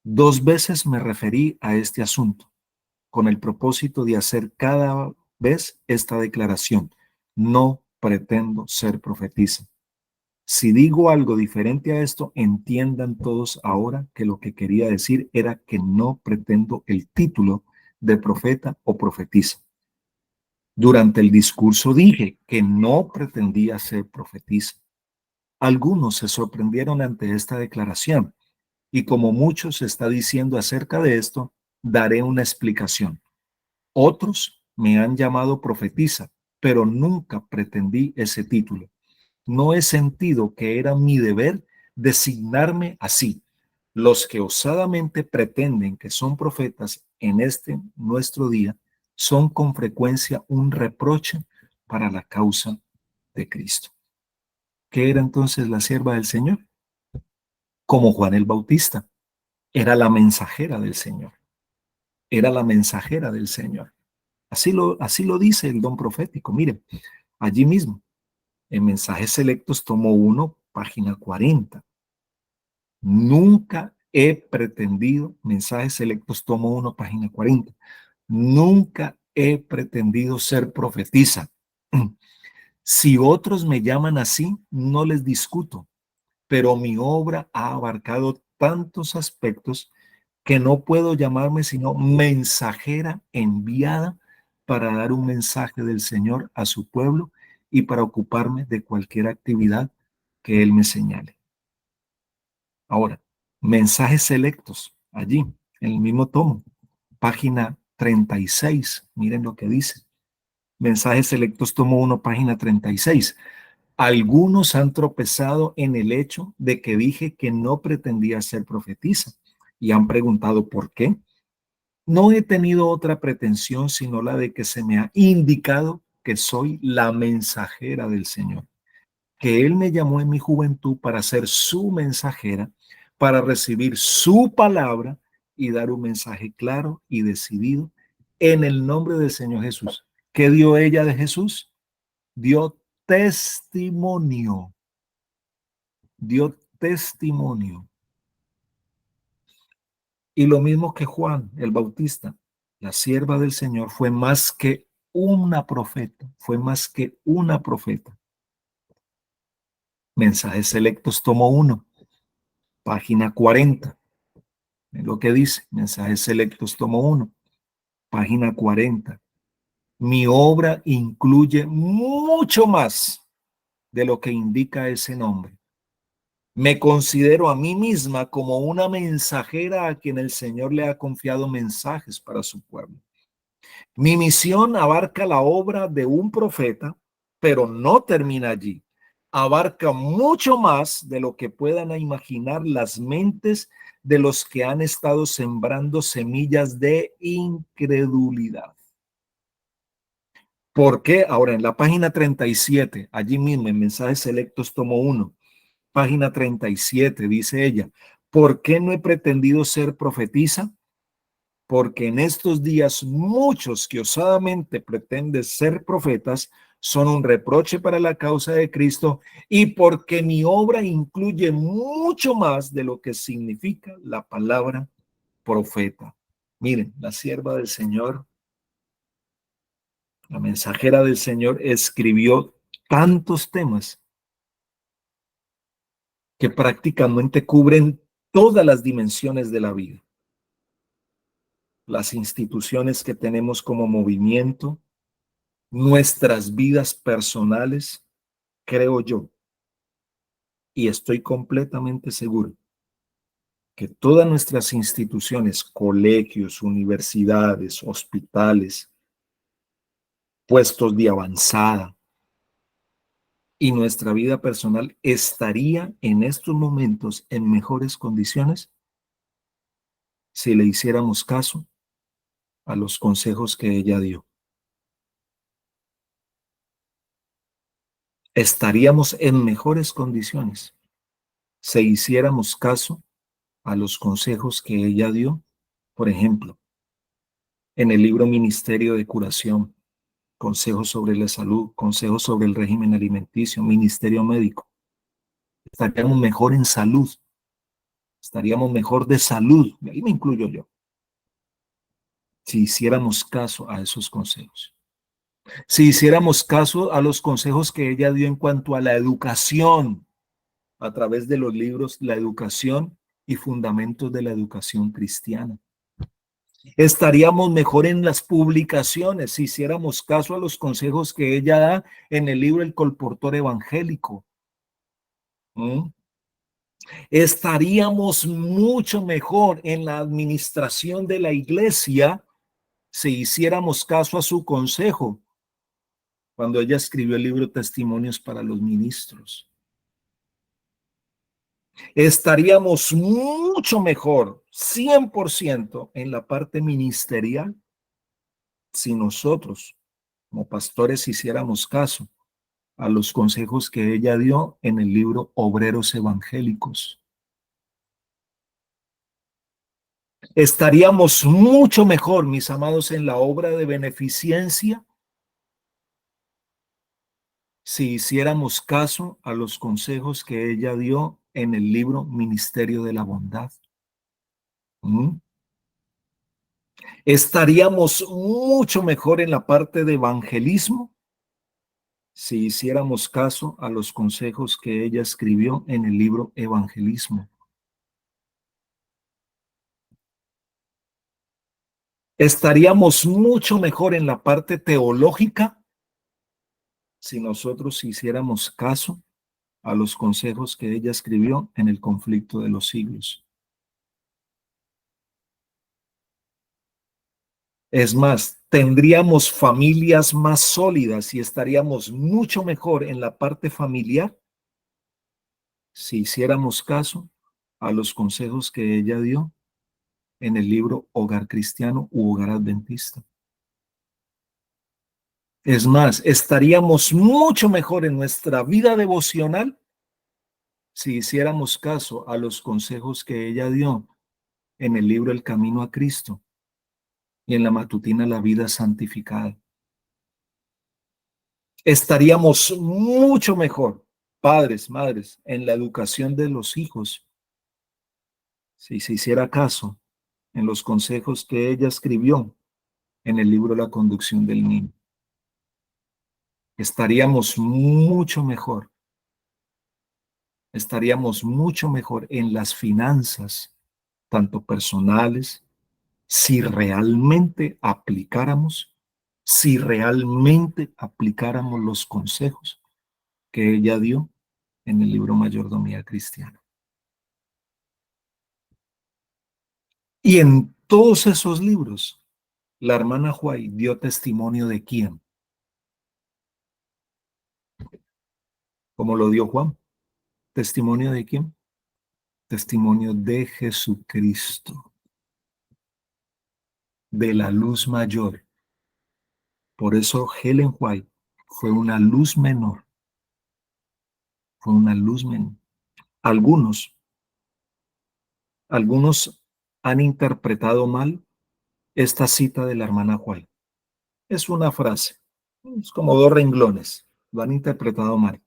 2 veces me referí a este asunto con el propósito de hacer cada vez esta declaración. No pretendo ser profetisa. Si digo algo diferente a esto, entiendan todos ahora que lo que quería decir era que no pretendo el título de profeta o profetisa. Durante el discurso dije que no pretendía ser profetisa. Algunos se sorprendieron ante esta declaración y como mucho se está diciendo acerca de esto, daré una explicación. Otros me han llamado profetisa, pero nunca pretendí ese título. No he sentido que era mi deber designarme así. Los que osadamente pretenden que son profetas en este nuestro día son con frecuencia un reproche para la causa de Cristo. ¿Qué era entonces la sierva del Señor? Como Juan el Bautista, era la mensajera del Señor. Era la mensajera del Señor. Así lo dice el don profético. Miren, allí mismo, en Mensajes Selectos, tomo 1, página 40. Nunca he pretendido, Mensajes Selectos, tomo 1, página 40. Nunca he pretendido ser profetisa. Si otros me llaman así, no les discuto, pero mi obra ha abarcado tantos aspectos que no puedo llamarme sino mensajera enviada para dar un mensaje del Señor a su pueblo y para ocuparme de cualquier actividad que Él me señale. Ahora, mensajes selectos, allí, en el mismo tomo, página 36, miren lo que dice. Mensajes selectos, tomo 1, página 36. Algunos han tropezado en el hecho de que dije que no pretendía ser profetisa y han preguntado por qué. No he tenido otra pretensión sino la de que se me ha indicado que soy la mensajera del Señor, que Él me llamó en mi juventud para ser su mensajera, para recibir su palabra y dar un mensaje claro y decidido en el nombre del Señor Jesús. ¿Qué dio ella de Jesús? Dio testimonio. Dio testimonio. Y lo mismo que Juan el Bautista, la sierva del Señor fue más que una profeta, fue más que una profeta. Mensajes Selectos, tomo 1, página 40. Es lo que dice, Mensajes Selectos, tomo 1, página 40. Mi obra incluye mucho más de lo que indica ese nombre. Me considero a mí misma como una mensajera a quien el Señor le ha confiado mensajes para su pueblo. Mi misión abarca la obra de un profeta, pero no termina allí. Abarca mucho más de lo que puedan imaginar las mentes de los que han estado sembrando semillas de incredulidad. ¿Por qué? Ahora, en la página 37, allí mismo, en Mensajes Selectos, tomo 1, página 37, dice ella, ¿por qué no he pretendido ser profetisa? Porque en estos días muchos que osadamente pretenden ser profetas son un reproche para la causa de Cristo y porque mi obra incluye mucho más de lo que significa la palabra profeta. Miren, la sierva del Señor, la mensajera del Señor, escribió tantos temas que prácticamente cubren todas las dimensiones de la vida. Las instituciones que tenemos como movimiento, nuestras vidas personales, creo yo, y estoy completamente seguro que todas nuestras instituciones, colegios, universidades, hospitales, puestos de avanzada y nuestra vida personal estaría en estos momentos en mejores condiciones si le hiciéramos caso a los consejos que ella dio. Estaríamos en mejores condiciones si hiciéramos caso a los consejos que ella dio. Por ejemplo, en el libro Ministerio de Curación, consejos sobre la salud, consejos sobre el régimen alimenticio, ministerio médico. Estaríamos mejor en salud, estaríamos mejor de salud, y ahí me incluyo yo, si hiciéramos caso a esos consejos. Si hiciéramos caso a los consejos que ella dio en cuanto a la educación, a través de los libros La Educación y Fundamentos de la Educación Cristiana. Estaríamos mejor en las publicaciones si hiciéramos caso a los consejos que ella da en el libro El Colportor Evangélico. Estaríamos mucho mejor en la administración de la iglesia si hiciéramos caso a su consejo cuando ella escribió el libro Testimonios para los Ministros. Estaríamos mucho mejor, 100%, en la parte ministerial si nosotros, como pastores, hiciéramos caso a los consejos que ella dio en el libro Obreros Evangélicos. Estaríamos mucho mejor, mis amados, en la obra de beneficencia si hiciéramos caso a los consejos que ella dio en el libro Ministerio de la Bondad. Estaríamos mucho mejor en la parte de evangelismo si hiciéramos caso a los consejos que ella escribió en el libro Evangelismo. Estaríamos mucho mejor en la parte teológica si nosotros hiciéramos caso a los consejos que ella escribió en el Conflicto de los Siglos. Es más, tendríamos familias más sólidas y estaríamos mucho mejor en la parte familiar si hiciéramos caso a los consejos que ella dio en el libro Hogar Cristiano u Hogar Adventista. Es más, estaríamos mucho mejor en nuestra vida devocional si hiciéramos caso a los consejos que ella dio en el libro El Camino a Cristo y en la matutina La Vida Santificada. Estaríamos mucho mejor, padres, madres, en la educación de los hijos si se hiciera caso en los consejos que ella escribió en el libro La Conducción del Niño. Estaríamos mucho mejor en las finanzas, tanto personales, si realmente aplicáramos los consejos que ella dio en el libro Mayordomía Cristiana. Y en todos esos libros La hermana Huay dio testimonio de quién, como lo dio Juan. ¿Testimonio de quién? Testimonio de Jesucristo, de la luz mayor. Por eso Helen White fue una luz menor, fue una luz menor. Algunos han interpretado mal esta cita de la hermana White. Es una frase, es como dos renglones, lo han interpretado mal.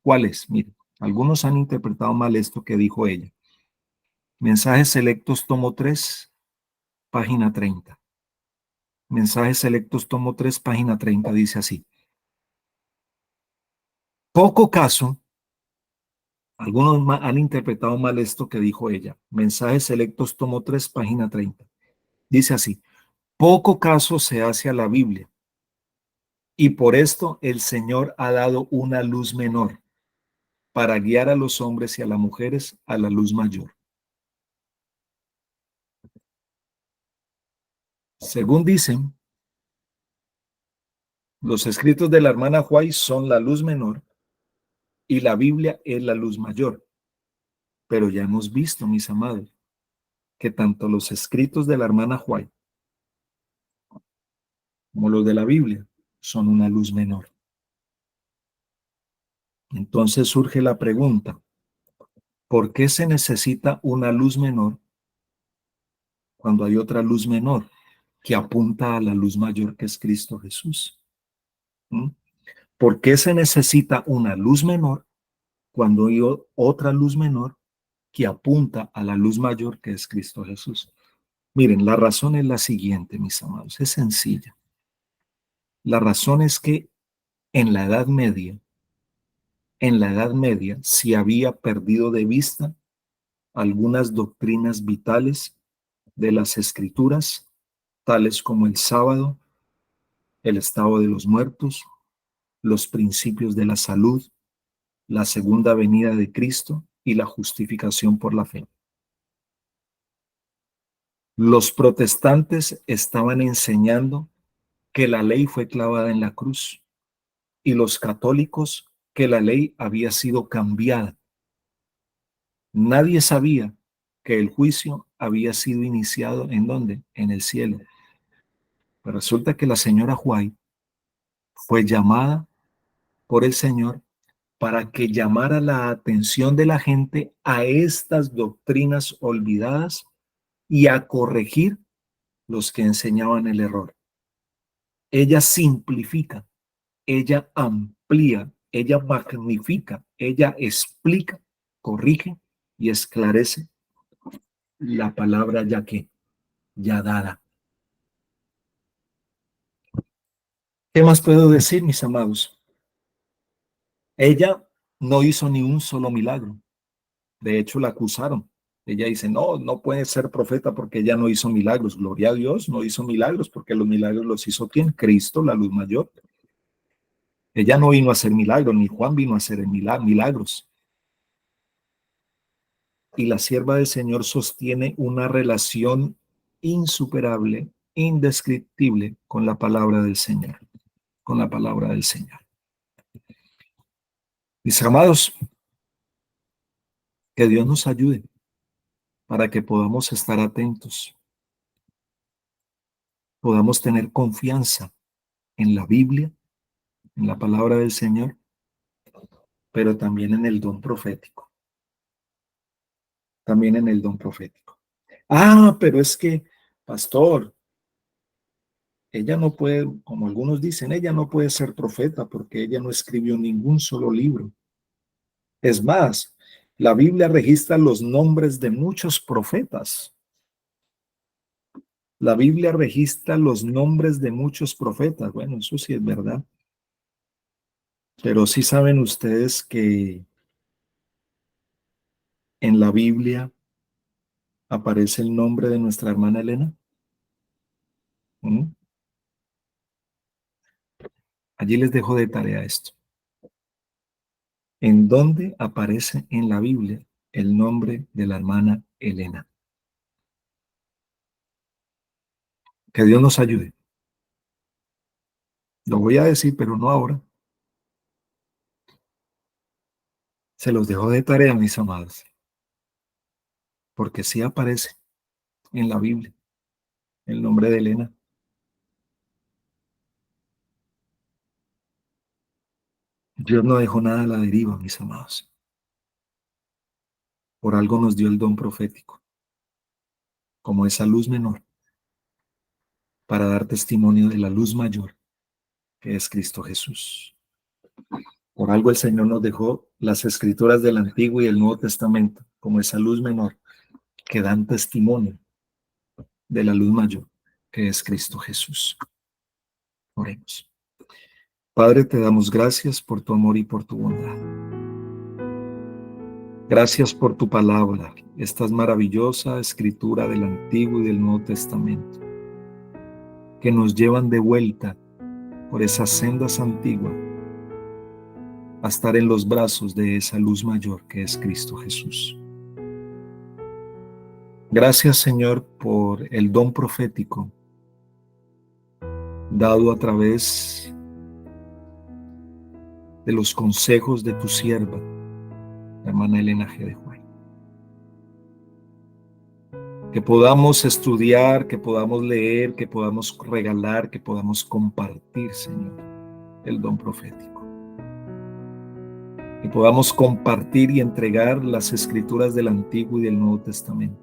¿Cuál es? Mire, algunos han interpretado mal esto que dijo ella. Mensajes selectos, tomo 3, página 30. Mensajes selectos, tomo 3, página 30, dice así. Poco caso, algunos han interpretado mal esto que dijo ella. Mensajes selectos, tomo 3, página 30. Dice así, poco caso se hace a la Biblia y por esto el Señor ha dado una luz menor para guiar a los hombres y a las mujeres a la luz mayor. Según dicen, los escritos de la hermana White son la luz menor y la Biblia es la luz mayor. Pero ya hemos visto, mis amados, que tanto los escritos de la hermana White como los de la Biblia son una luz menor. Entonces surge la pregunta, ¿por qué se necesita una luz menor cuando hay otra luz menor que apunta a la luz mayor que es Cristo Jesús? ¿Mm? ¿Por qué se necesita una luz menor cuando hay otra luz menor que apunta a la luz mayor que es Cristo Jesús? Miren, la razón es la siguiente, mis amados, es sencilla. La razón es que en la Edad Media, se había perdido de vista algunas doctrinas vitales de las Escrituras, tales como el sábado, el estado de los muertos, los principios de la salud, la segunda venida de Cristo y la justificación por la fe. Los protestantes estaban enseñando que la ley fue clavada en la cruz y los católicos que la ley había sido cambiada. Nadie sabía que el juicio había sido iniciado ¿en dónde? En el cielo. Pero resulta que la señora White fue llamada por el Señor para que llamara la atención de la gente a estas doctrinas olvidadas y a corregir los que enseñaban el error. Ella simplifica, ella amplía, ella magnifica, ella explica, corrige y esclarece la palabra ya dada. ¿Qué más puedo decir, mis amados? Ella no hizo ni un solo milagro. De hecho, la acusaron. Ella dice, no, no puede ser profeta porque ella no hizo milagros. Gloria a Dios, no hizo milagros porque los milagros los hizo ¿quién? Cristo, la luz mayor. Ella no vino a hacer milagros, ni Juan vino a hacer milagros. Y la sierva del Señor sostiene una relación insuperable, indescriptible con la palabra del Señor, con la palabra del Señor. Mis amados, que Dios nos ayude para que podamos estar atentos, podamos tener confianza en la Biblia, en la palabra del Señor, pero también en el don profético. También en el don profético. Ah, pero es que, pastor, ella no puede, como algunos dicen, ella no puede ser profeta porque ella no escribió ningún solo libro. Es más, la Biblia registra los nombres de muchos profetas. La Biblia registra los nombres de muchos profetas. Bueno, eso sí es verdad. Pero sí saben ustedes que en la Biblia aparece el nombre de nuestra hermana Elena. ¿Mm? Allí les dejo de tarea esto. ¿En dónde aparece en la Biblia el nombre de la hermana Elena? Ok, Que Dios nos ayude. Lo voy a decir, pero no ahora. Se los dejo de tarea, mis amados, porque sí aparece en la Biblia el nombre de Elena. Dios no dejó nada a la deriva, mis amados. Por algo nos dio el don profético, como esa luz menor, para dar testimonio de la luz mayor, que es Cristo Jesús. Por algo el Señor nos dejó las escrituras del Antiguo y el Nuevo Testamento, como esa luz menor, que dan testimonio de la luz mayor, que es Cristo Jesús. Oremos. Padre, te damos gracias por tu amor y por tu bondad. Gracias por tu palabra, esta maravillosa escritura del Antiguo y del Nuevo Testamento, que nos llevan de vuelta por esas sendas antiguas a estar en los brazos de esa luz mayor que es Cristo Jesús. Gracias, Señor, por el don profético dado a través de los consejos de tu sierva, la hermana Elena G. de Juárez. Que podamos estudiar, que podamos leer, que podamos regalar, que podamos compartir, Señor, el don profético. Que podamos compartir y entregar las escrituras del Antiguo y del Nuevo Testamento.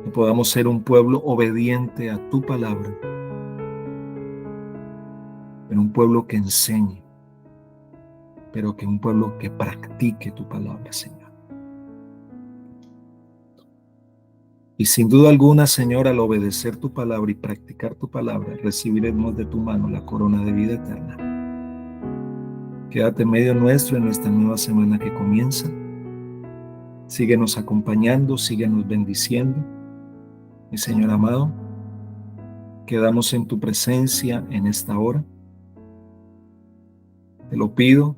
Que podamos ser un pueblo obediente a tu palabra, pero un pueblo que enseñe, pero que un pueblo que practique tu palabra, Señor. Y sin duda alguna, Señor, al obedecer tu palabra y practicar tu palabra, recibiremos de tu mano la corona de vida eterna. Quédate en medio nuestro en esta nueva semana que comienza. Síguenos acompañando, síguenos bendiciendo. Mi Señor amado, quedamos en tu presencia en esta hora. Te lo pido,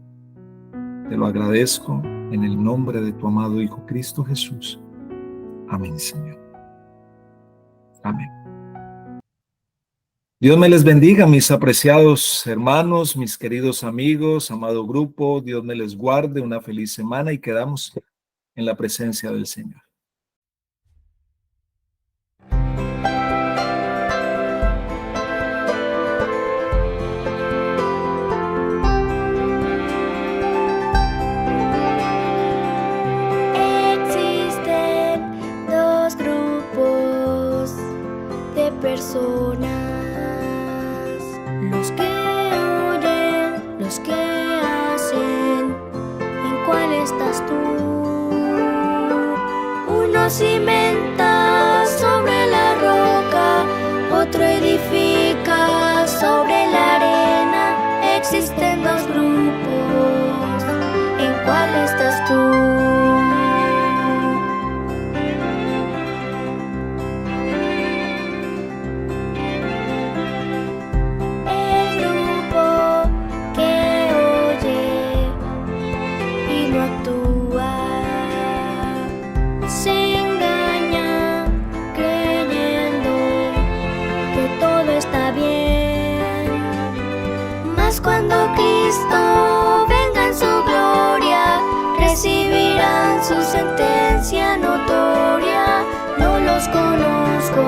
te lo agradezco en el nombre de tu amado Hijo Cristo Jesús. Amén, Señor. Amén. Dios me les bendiga, mis apreciados hermanos, mis queridos amigos, amado grupo. Dios me les guarde, una feliz semana y quedamos en la presencia del Señor. Personas, los que oyen, los que hacen. ¿En cuál estás tú? Uno cimenta sobre la roca, otro edifica sobre la arena. Existen dos grupos, ¿en cuál estás tú? Cuando Cristo venga en su gloria, recibirán su sentencia notoria. No los conozco,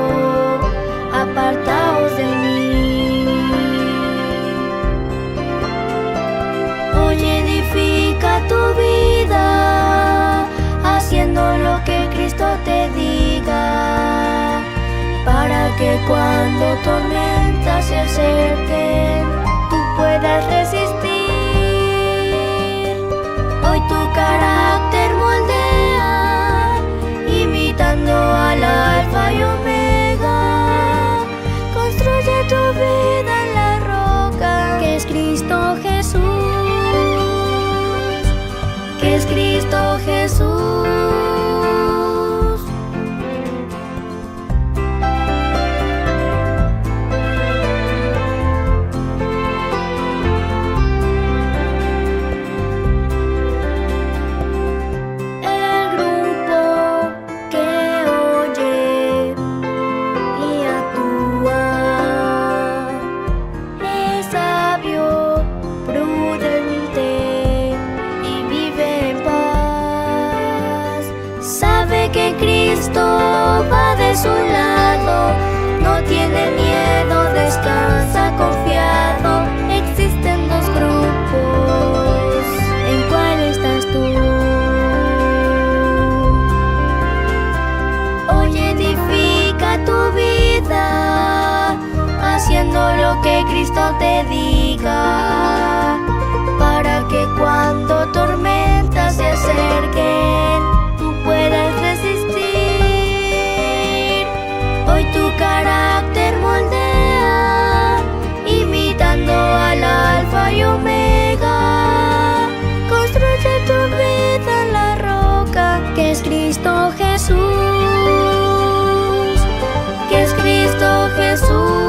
apartaos de mí. Hoy edifica tu vida, haciendo lo que Cristo te diga, para que cuando tormentas se acerquen, puedas resistir. Hoy tu carácter moldea, imitando al Alfa y Omega. Construye tu vida en la roca, que es Cristo Jesús, que es Cristo Jesús. Sabe que Cristo va de su lado, no tiene miedo, descansa confiado. Existen dos grupos, ¿en cuál estás tú? Hoy edifica tu vida, haciendo lo que Cristo te diga, para que cuando tormentas se acerquen, tú puedas resistir. Hoy tu carácter moldea, imitando al Alfa y Omega. Construye tu vida en la roca, que es Cristo Jesús, que es Cristo Jesús.